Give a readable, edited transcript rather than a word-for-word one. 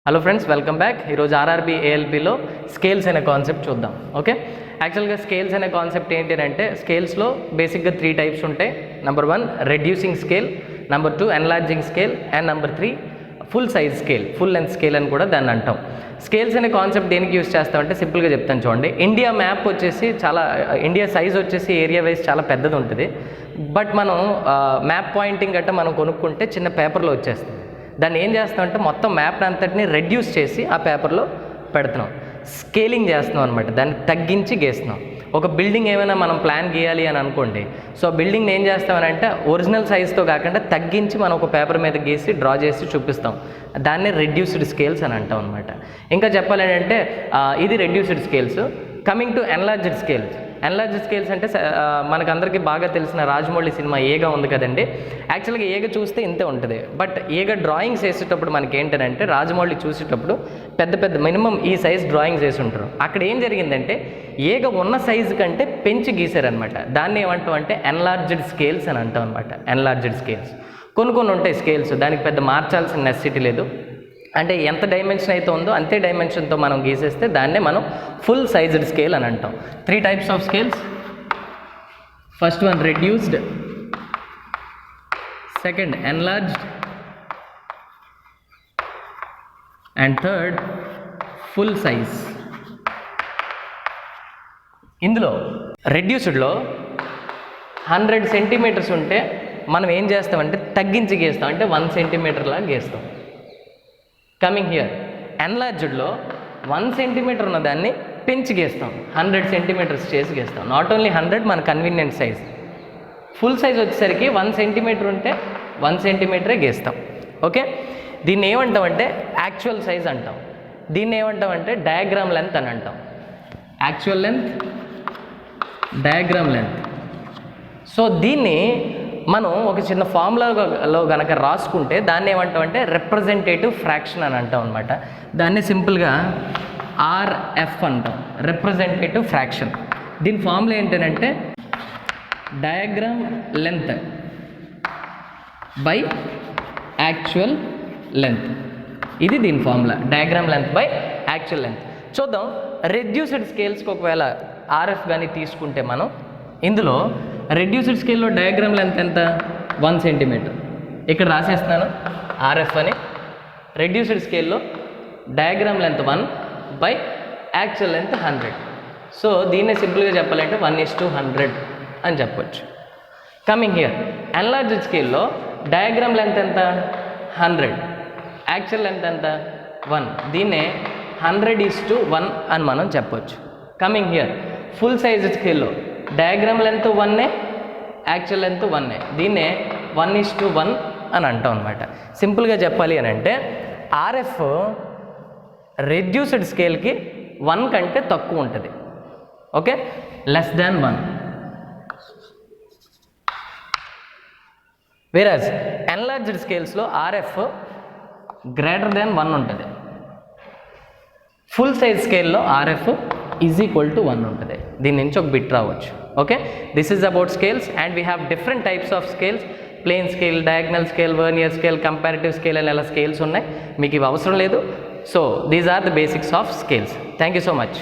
Hello friends, welcome back. ఈరోజు RRB ఏఎల్పిలో scales అనే concept చూద్దాం. ఓకే, యాక్చువల్గా స్కేల్స్ అనే కాన్సెప్ట్ ఏంటి అంటే స్కేల్స్లో బేసిక్గా 3 టైప్స్ ఉంటాయి. Number 1 reducing scale, number 2 enlarging scale, and number 3 full size scale, full length scale అని కూడా దాన్ని అంటాం. స్కేల్స్ అనే కాన్సెప్ట్ దేనికి యూస్ చేస్తామంటే సింపుల్గా చెప్తాను చూడండి. ఇండియా మ్యాప్ వచ్చేసి ఇండియా సైజ్ వచ్చేసి ఏరియా వైజ్ చాలా పెద్దది ఉంటుంది. బట్ మనం మ్యాప్ పాయింటింగ్ గట్రా మనం కొనుక్కుంటే చిన్న పేపర్లో వచ్చేస్తుంది. దాన్ని ఏం చేస్తామంటే మొత్తం మ్యాప్ని అంతటిని రెడ్యూస్ చేసి ఆ పేపర్లో పెడుతున్నాం, స్కేలింగ్ చేస్తున్నాం అనమాట. దాన్ని తగ్గించి గీస్తున్నాం. ఒక బిల్డింగ్ ఏమైనా మనం ప్లాన్ గీయాలి అని అనుకోండి, సో బిల్డింగ్ని ఏం చేస్తామనంటే ఒరిజినల్ సైజ్తో కాకుండా తగ్గించి మనం ఒక పేపర్ మీద గీసి డ్రా చేసి చూపిస్తాం. దాన్ని రెడ్యూస్డ్ స్కేల్స్ అని అంటాం అనమాట. ఇంకా చెప్పాలి అంటే ఇది reduced scales. Coming to enlarged scales. Enlarged scales అంటే మనకందరికీ బాగా తెలిసిన రాజమౌళి సినిమా ఏగా ఉంది కదండి. యాక్చువల్గా ఏగ చూస్తే ఇంతే ఉంటుంది. బట్ ఏగ డ్రాయింగ్స్ వేసేటప్పుడు మనకి ఏంటంటే రాజమౌళి చూసేటప్పుడు పెద్ద పెద్ద మినిమం ఈ సైజ్ డ్రాయింగ్స్ వేసి ఉంటారు. అక్కడ ఏం జరిగిందంటే ఏగ ఉన్న సైజు కంటే పెంచి గీసారనమాట. దాన్ని ఏమంటాం అంటే ఎన్లార్జ్డ్ స్కేల్స్ అని అంటాం అనమాట. ఎన్లార్జ్డ్ స్కేల్స్ కొన్ని ఉంటాయి స్కేల్స్, దానికి పెద్ద మార్చాల్సిన నెసెసిటీ లేదు. అంటే ఎంత డైమెన్షన్ అయితే ఉందో అంతే డైమెన్షన్తో మనం గీసేస్తే దాన్నే మనం ఫుల్ సైజ్డ్ స్కేల్ అని అంటాం. 3 types of scales. First one reduced, second enlarged, and third full size. ఇందులో రెడ్యూస్డ్లో 100 సెంటీమీటర్స్ ఉంటే మనం ఏం చేస్తామంటే తగ్గించి గీస్తాం, అంటే 1 సెంటీమీటర్ లాగా గీస్తాం. కమింగ్ హియర్ ఎన్లార్జ్డ్లో 1 సెంటీమీటర్ ఉన్న దాన్ని పెంచి గీస్తాం, 100 సెంటీమీటర్స్ చేసి గీస్తాం. నాట్ ఓన్లీ 100 మన కన్వీనియంట్ సైజ్. ఫుల్ సైజ్ వచ్చేసరికి 1 సెంటీమీటర్ ఉంటే 1 సెంటీమీటరే గీస్తాం. ఓకే, దీన్ని ఏమంటామంటే యాక్చువల్ సైజ్ అంటాం. దీన్ని ఏమంటామంటే డయాగ్రామ్ లెంత్ అని అంటాం. Actual length, diagram length. So దీన్ని మనం ఒక చిన్న ఫార్ములాలో కనుక రాసుకుంటే దాన్ని ఏమంటామంటే రిప్రజెంటేటివ్ ఫ్రాక్షన్ అని అంటాం అనమాట. దాన్ని సింపుల్గా ఆర్ఎఫ్ అంటాం, రిప్రజెంటేటివ్ ఫ్రాక్షన్. దీని ఫార్ములా ఏంటంటే diagram length by actual length. ఇది దీని formula, diagram length by actual length. చూద్దాం, రెడ్యూస్డ్ స్కేల్స్కి ఒకవేళ ఆర్ఎఫ్ కానీ తీసుకుంటే మనం ఇందులో రెడ్యూస్డ్ స్కేల్లో డయాగ్రామ్ లెంత్ ఎంత? 1 సెంటీమీటర్. ఇక్కడ రాసేస్తున్నాను ఆర్ఎఫ్ అని. రెడ్యూస్డ్ స్కేల్లో diagram length 1 by actual length 100. So దీన్నే సింపుల్గా చెప్పాలంటే 1:100 అని చెప్పొచ్చు. కమింగ్ హియర్ ఎన్లార్జ్డ్ స్కేల్లో డయాగ్రామ్ లెంత్ ఎంత? 100, యాక్చువల్ లెంత్ ఎంత? 1. దీన్నే 100:1 అని మనం చెప్పొచ్చు. కమింగ్ హియర్ ఫుల్ సైజ్ స్కేల్లో డయాగ్రామ్ లెంత్ 1, యాక్చువల్ లెంత్ 1. దీన్నే 1:1 అని అంటాం అనమాట. సింపుల్గా చెప్పాలి అని అంటే ఆర్ఎఫ్ రెడ్యూస్డ్ స్కేల్కి 1 కంటే తక్కువ ఉంటుంది. Okay, less than 1. Whereas enlarged స్కేల్స్లో ఆర్ఎఫ్ గ్రేటర్ దాన్ 1 ఉంటుంది. ఫుల్ సైజ్ స్కేల్లో ఆర్ఎఫ్ = 1 ఉంటుంది. దీని నుంచి ఒక బిట్ రావచ్చు. Okay, this is about scales and we have different types of scales. Plain scale, diagonal scale, vernier scale, comparative scale అని ఎలా స్కేల్స్ ఉన్నాయి. మీకు ఇవి అవసరం లేదు. So these are the basics of scales. Thank you so much.